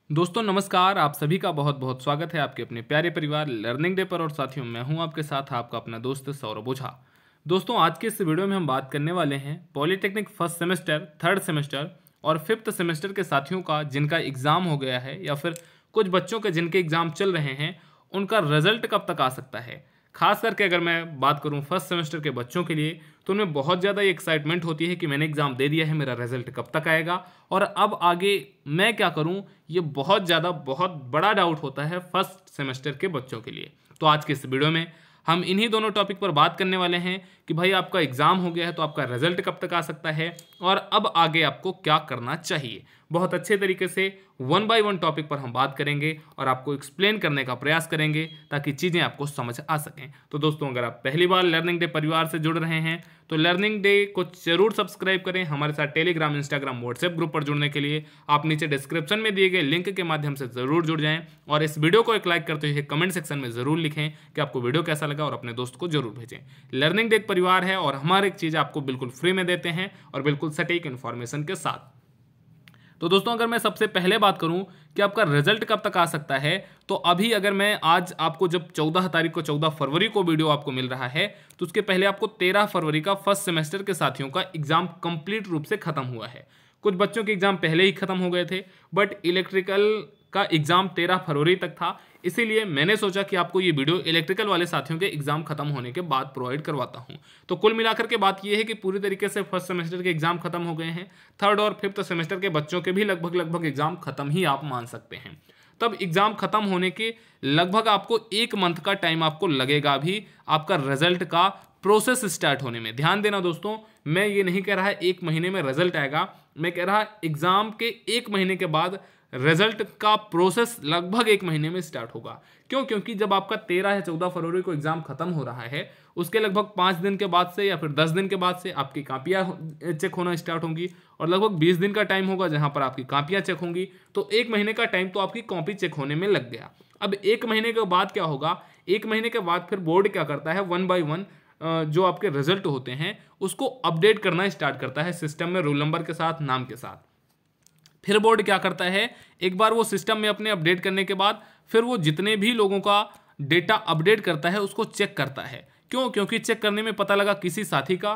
दोस्तों नमस्कार। आप सभी का बहुत बहुत स्वागत है आपके अपने प्यारे परिवार लर्निंग डे पर। और साथियों, मैं हूं आपके साथ आपका अपना दोस्त सौरभ ओझा। दोस्तों, आज के इस वीडियो में हम बात करने वाले हैं polytechnic first semester, third semester और फिफ्थ सेमेस्टर के साथियों का जिनका एग्ज़ाम हो गया है या फिर कुछ बच्चों के जिनके एग्ज़ाम चल रहे हैं, उनका रिजल्ट कब तक आ सकता है। खास करके अगर मैं बात करूं फर्स्ट सेमेस्टर के बच्चों के लिए, तो उनमें बहुत ज़्यादा ये एक्साइटमेंट होती है कि मैंने एग्ज़ाम दे दिया है, मेरा रिजल्ट कब तक आएगा और अब आगे मैं क्या करूं। ये बहुत बड़ा डाउट होता है फर्स्ट सेमेस्टर के बच्चों के लिए। तो आज के इस वीडियो में हम इन्हीं दोनों टॉपिक पर बात करने वाले हैं कि भाई आपका एग्ज़ाम हो गया है तो आपका रिजल्ट कब तक आ सकता है और अब आगे आपको क्या करना चाहिए। बहुत अच्छे तरीके से वन बाय वन टॉपिक पर हम बात करेंगे और आपको एक्सप्लेन करने का प्रयास करेंगे ताकि चीज़ें आपको समझ आ सकें। तो दोस्तों, अगर आप पहली बार लर्निंग डे परिवार से जुड़ रहे हैं तो लर्निंग डे को जरूर सब्सक्राइब करें। हमारे साथ टेलीग्राम, इंस्टाग्राम, व्हाट्सएप ग्रुप पर जुड़ने के लिए आप नीचे डिस्क्रिप्शन में दिए गए लिंक के माध्यम से ज़रूर जुड़ जाएं और इस वीडियो को एक लाइक करते हुए कमेंट सेक्शन में ज़रूर लिखें कि आपको वीडियो कैसा लगा और अपने दोस्त को जरूर भेजें। लर्निंग डे एक परिवार है और हमारे एक चीज़ आपको बिल्कुल फ्री में देते हैं और बिल्कुल सटीक इन्फॉर्मेशन के साथ। तो दोस्तों, अगर मैं सबसे पहले बात करूं कि आपका रिजल्ट कब तक आ सकता है, तो अभी अगर मैं आज आपको जब 14 तारीख को 14 फरवरी को वीडियो आपको मिल रहा है, तो उसके पहले आपको 13 फरवरी का फर्स्ट सेमेस्टर के साथियों का एग्जाम कंप्लीट रूप से खत्म हुआ है। कुछ बच्चों के एग्जाम पहले ही खत्म हो गए थे, बट इलेक्ट्रिकल का एग्जाम 13 फरवरी तक था। इसीलिए मैंने सोचा कि आपको ये वीडियो इलेक्ट्रिकल वाले साथियों के एग्जाम खत्म होने के बाद प्रोवाइड करवाता हूं। तो कुल मिलाकर के बात यह है कि पूरी तरीके से फर्स्ट सेमेस्टर के एग्जाम खत्म हो गए हैं। थर्ड और फिफ्थ सेमेस्टर के बच्चों के भी लगभग एग्जाम खत्म ही आप मान सकते हैं। तब एग्जाम खत्म होने के लगभग आपको 1 मंथ का टाइम आपको लगेगा भी आपका रिजल्ट का प्रोसेस स्टार्ट होने में। ध्यान देना दोस्तों, मैं ये नहीं कह रहा है 1 महीने में रिजल्ट आएगा, मैं कह रहा एग्जाम के 1 महीने के बाद रिजल्ट का प्रोसेस लगभग 1 महीने में स्टार्ट होगा। क्यों? क्योंकि जब आपका 13 या 14 फरवरी को एग्जाम खत्म हो रहा है, उसके लगभग 5 दिन के बाद से या फिर 10 दिन के बाद से आपकी कापियां चेक होना स्टार्ट होंगी और लगभग 20 दिन का टाइम होगा जहां पर आपकी कापियां चेक होंगी। तो 1 महीने का टाइम तो आपकी कॉपी चेक होने में लग गया। अब 1 महीने के बाद क्या होगा? 1 महीने के बाद फिर बोर्ड क्या करता है, 1 बाय 1 जो आपके रिजल्ट होते हैं उसको अपडेट करना स्टार्ट करता है सिस्टम में, रोल नंबर के साथ, नाम के साथ। फिर बोर्ड क्या करता है, एक बार वो सिस्टम में अपने अपडेट करने के बाद फिर वो जितने भी लोगों का डेटा अपडेट करता है उसको चेक करता है। क्यों? क्योंकि चेक करने में पता लगा किसी साथी का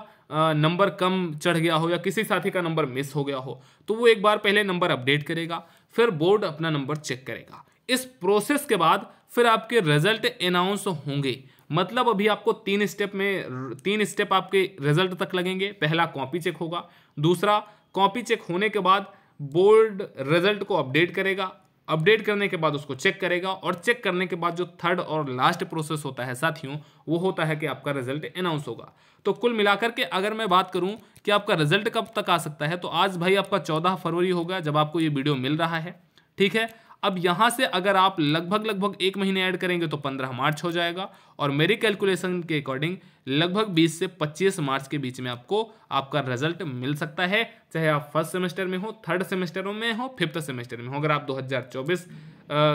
नंबर कम चढ़ गया हो या किसी साथी का नंबर मिस हो गया हो, तो वो एक बार पहले नंबर अपडेट करेगा, फिर बोर्ड अपना नंबर चेक करेगा। इस प्रोसेस के बाद फिर आपके रिजल्ट अनाउंस होंगे। मतलब अभी आपको 3 स्टेप आपके रिजल्ट तक लगेंगे। पहला कॉपी चेक होगा, दूसरा कॉपी चेक होने के बाद बोर्ड रिजल्ट को अपडेट करेगा, अपडेट करने के बाद उसको चेक करेगा और चेक करने के बाद जो थर्ड और लास्ट प्रोसेस होता है साथियों, वो होता है कि आपका रिजल्ट अनाउंस होगा। तो कुल मिलाकर के अगर मैं बात करूं कि आपका रिजल्ट कब तक आ सकता है, तो आज भाई आपका 14 फरवरी हो गया जब आपको ये वीडियो मिल रहा है, ठीक है। अब यहां से अगर आप लगभग 1 महीने ऐड करेंगे तो 15 मार्च हो जाएगा और मेरी कैलकुलेशन के अकॉर्डिंग लगभग 20 से 25 मार्च के बीच में आपको आपका रिजल्ट मिल सकता है, चाहे आप फर्स्ट सेमेस्टर में हो, थर्ड सेमेस्टर में हो, फिफ्थ सेमेस्टर में हो। अगर आप 2024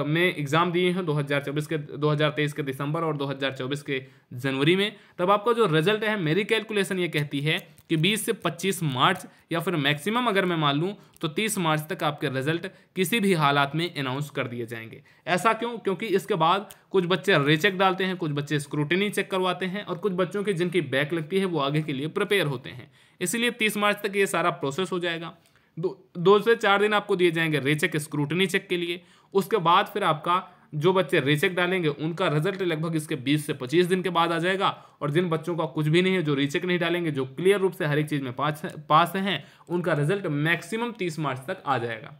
में एग्जाम दिए हैं, 2023 के दिसंबर और 2024 के जनवरी में, तब आपका जो रिजल्ट है, मेरी कैलकुलेशन ये कहती है कि 20 से 25 मार्च या फिर मैक्सिमम अगर मैं मान लूँ तो 30 मार्च तक आपके रिजल्ट किसी भी हालात में अनाउंस कर दिए जाएंगे। ऐसा क्यों? क्योंकि इसके बाद कुछ बच्चे रीचेक डालते हैं, कुछ बच्चे स्क्रूटिनी चेक करवाते हैं और कुछ बच्चों की जिनकी बैक लगती है वो आगे के लिए प्रिपेयर होते हैं। इसलिए 30 मार्च तक ये सारा प्रोसेस हो जाएगा। 2 से 4 दिन आपको दिए जाएंगे रीचेक, स्क्रूटिनी चेक के लिए। उसके बाद फिर आपका जो बच्चे रीचेक डालेंगे उनका रिजल्ट लगभग इसके 20 से 25 दिन के बाद आ जाएगा और जिन बच्चों का कुछ भी नहीं है, जो रीचेक नहीं डालेंगे, जो क्लियर रूप से हर एक चीज़ में पास हैं, उनका रिजल्ट मैक्सिमम 30 मार्च तक आ जाएगा।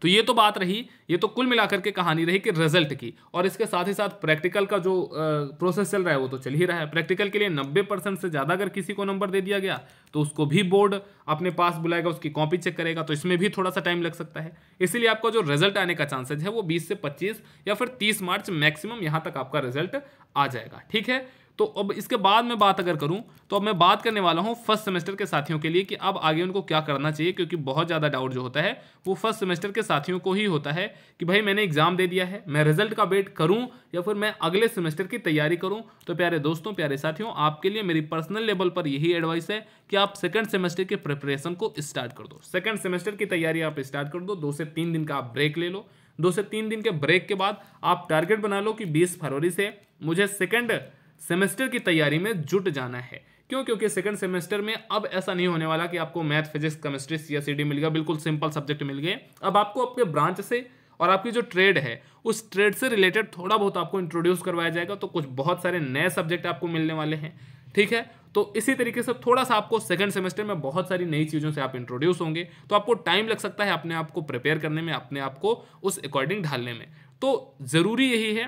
तो ये तो बात रही, ये तो कुल मिलाकर के कहानी रही कि रिजल्ट की। और इसके साथ ही साथ प्रैक्टिकल का जो प्रोसेस चल रहा है वो तो चल ही रहा है। प्रैक्टिकल के लिए 90% से ज़्यादा अगर किसी को नंबर दे दिया गया तो उसको भी बोर्ड अपने पास बुलाएगा, उसकी कॉपी चेक करेगा, तो इसमें भी थोड़ा सा टाइम लग सकता है। इसीलिए आपका जो रिजल्ट आने का चांसेज है वो 20 से 25 या फिर 30 मार्च मैक्सिमम यहाँ तक आपका रिजल्ट आ जाएगा, ठीक है। तो अब इसके बाद मैं बात अगर करूं तो अब मैं बात करने वाला हूं फर्स्ट सेमेस्टर के साथियों के लिए कि अब आगे उनको क्या करना चाहिए, क्योंकि बहुत ज़्यादा डाउट जो होता है वो फर्स्ट सेमेस्टर के साथियों को ही होता है कि भाई मैंने एग्जाम दे दिया है, मैं रिजल्ट का वेट करूं या फिर मैं अगले सेमेस्टर की तैयारी करूं। तो प्यारे दोस्तों, प्यारे साथियों, आपके लिए मेरी पर्सनल लेवल पर यही एडवाइस है कि आप सेकंड सेमेस्टर के प्रिपरेशन को स्टार्ट कर दो। सेकंड सेमेस्टर की तैयारी आप स्टार्ट कर दो। 2 से 3 दिन का आप ब्रेक ले लो। 2 से 3 दिन के ब्रेक के बाद आप टारगेट बना लो कि 20 फरवरी से मुझे सेकंड सेमेस्टर की तैयारी में जुट जाना है। क्यों? क्योंकि सेकंड सेमेस्टर में अब ऐसा नहीं होने वाला कि आपको मैथ, फिजिक्स, केमिस्ट्री, CSED मिल गया, बिल्कुल सिंपल सब्जेक्ट मिल गए। अब आपको अपने ब्रांच से और आपकी जो ट्रेड है उस ट्रेड से रिलेटेड थोड़ा बहुत आपको इंट्रोड्यूस करवाया जाएगा। तो कुछ बहुत सारे नए सब्जेक्ट आपको मिलने वाले हैं, ठीक है। तो इसी तरीके से थोड़ा सा आपको सेकंड सेमेस्टर में बहुत सारी नई चीज़ों से आप इंट्रोड्यूस होंगे। तो आपको टाइम लग सकता है अपने आप को प्रिपेयर करने में, अपने आप को उस अकॉर्डिंग ढालने में। तो ज़रूरी यही है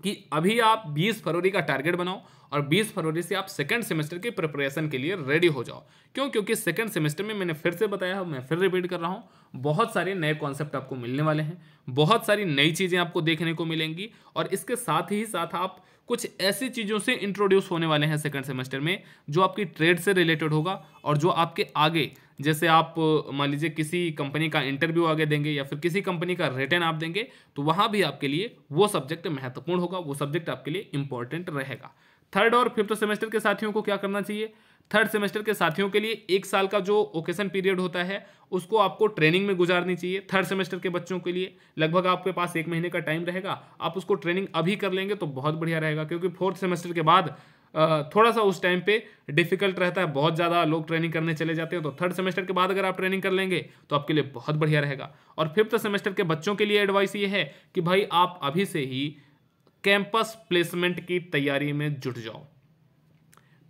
कि अभी आप 20 फरवरी का टारगेट बनाओ और 20 फरवरी से आप सेकंड सेमेस्टर की प्रिपरेशन के लिए रेडी हो जाओ। क्यों? क्योंकि सेकंड सेमेस्टर में मैंने फिर से बताया, मैं फिर रिपीट कर रहा हूं, बहुत सारे नए कॉन्सेप्ट आपको मिलने वाले हैं, बहुत सारी नई चीज़ें आपको देखने को मिलेंगी और इसके साथ ही साथ आप कुछ ऐसी चीज़ों से इंट्रोड्यूस होने वाले हैं सेकंड सेमेस्टर में जो आपकी ट्रेड से रिलेटेड होगा और जो आपके आगे, जैसे आप मान लीजिए किसी कंपनी का इंटरव्यू आगे देंगे या फिर किसी कंपनी का रिटर्न आप देंगे, तो वहाँ भी आपके लिए वो सब्जेक्ट महत्वपूर्ण होगा, वो सब्जेक्ट आपके लिए इंपॉर्टेंट रहेगा। थर्ड और फिफ्थ सेमेस्टर के साथियों को क्या करना चाहिए? थर्ड सेमेस्टर के साथियों के लिए 1 साल का जो ओकेशन पीरियड होता है उसको आपको ट्रेनिंग में गुजारनी चाहिए। थर्ड सेमेस्टर के बच्चों के लिए लगभग आपके पास 1 महीने का टाइम रहेगा, आप उसको ट्रेनिंग अभी कर लेंगे तो बहुत बढ़िया रहेगा। क्योंकि फोर्थ सेमेस्टर के बाद थोड़ा सा उस टाइम पे डिफिकल्ट रहता है, बहुत ज़्यादा लोग ट्रेनिंग करने चले जाते हैं। तो थर्ड सेमेस्टर के बाद अगर आप ट्रेनिंग कर लेंगे तो आपके लिए बहुत बढ़िया रहेगा। और फिफ्थ सेमेस्टर के बच्चों के लिए एडवाइस ये है कि भाई आप अभी से ही कैंपस प्लेसमेंट की तैयारी में जुट जाओ।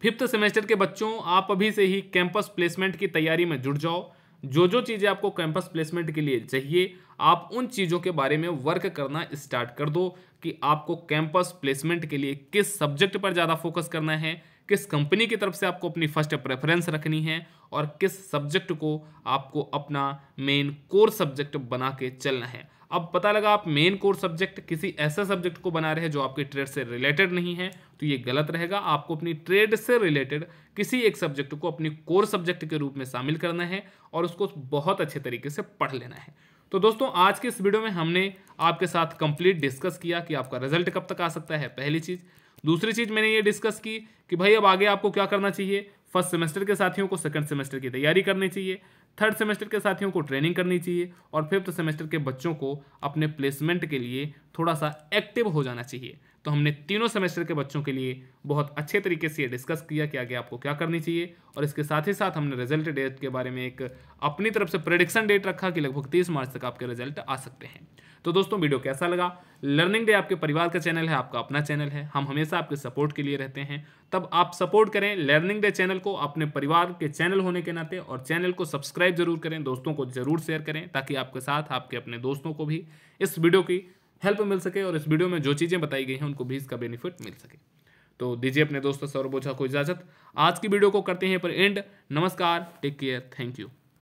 फिफ्थ सेमेस्टर के बच्चों, आप अभी से ही कैंपस प्लेसमेंट की तैयारी में जुट जाओ। जो जो चीज़ें आपको कैंपस प्लेसमेंट के लिए चाहिए, आप उन चीज़ों के बारे में वर्क करना स्टार्ट कर दो कि आपको कैंपस प्लेसमेंट के लिए किस सब्जेक्ट पर ज़्यादा फोकस करना है, किस कंपनी की तरफ से आपको अपनी फर्स्ट प्रेफरेंस रखनी है और किस सब्जेक्ट को आपको अपना मेन कोर सब्जेक्ट बना के चलना है। अब पता लगा आप मेन कोर सब्जेक्ट किसी ऐसे सब्जेक्ट को बना रहे हैं जो आपकी ट्रेड से रिलेटेड नहीं है, तो ये गलत रहेगा। आपको अपनी ट्रेड से रिलेटेड किसी एक सब्जेक्ट को अपनी कोर सब्जेक्ट के रूप में शामिल करना है और उसको बहुत अच्छे तरीके से पढ़ लेना है। तो दोस्तों, आज के इस वीडियो में हमने आपके साथ कंप्लीट डिस्कस किया कि आपका रिजल्ट कब तक आ सकता है, पहली चीज़। दूसरी चीज़ मैंने ये डिस्कस की कि भाई अब आगे आपको क्या करना चाहिए। फर्स्ट सेमेस्टर के साथियों को सेकंड सेमेस्टर की तैयारी करनी चाहिए, थर्ड सेमेस्टर के साथियों को ट्रेनिंग करनी चाहिए और फिफ्थ सेमेस्टर के बच्चों को अपने प्लेसमेंट के लिए थोड़ा सा एक्टिव हो जाना चाहिए। तो हमने तीनों सेमेस्टर के बच्चों के लिए बहुत अच्छे तरीके से ये डिस्कस किया कि आगे आपको क्या करनी चाहिए और इसके साथ ही साथ हमने रिजल्ट डेट के बारे में एक अपनी तरफ से प्रेडिक्शन डेट रखा कि लगभग 30 मार्च तक आपके रिजल्ट आ सकते हैं। तो दोस्तों, वीडियो कैसा लगा? लर्निंग डे आपके परिवार का चैनल है, आपका अपना चैनल है, हम हमेशा आपके सपोर्ट के लिए रहते हैं। तब आप सपोर्ट करें लर्निंग डे चैनल को अपने परिवार के चैनल होने के नाते और चैनल को सब्सक्राइब जरूर करें, दोस्तों को जरूर शेयर करें ताकि आपके साथ आपके अपने दोस्तों को भी इस वीडियो की हेल्प मिल सके और इस वीडियो में जो चीज़ें बताई गई हैं उनको भी इसका बेनिफिट मिल सके। तो दीजिए अपने दोस्तों सौरभ ओझा को इजाज़त। आज की वीडियो को करते हैं पर एंड। नमस्कार, टेक केयर, थैंक यू।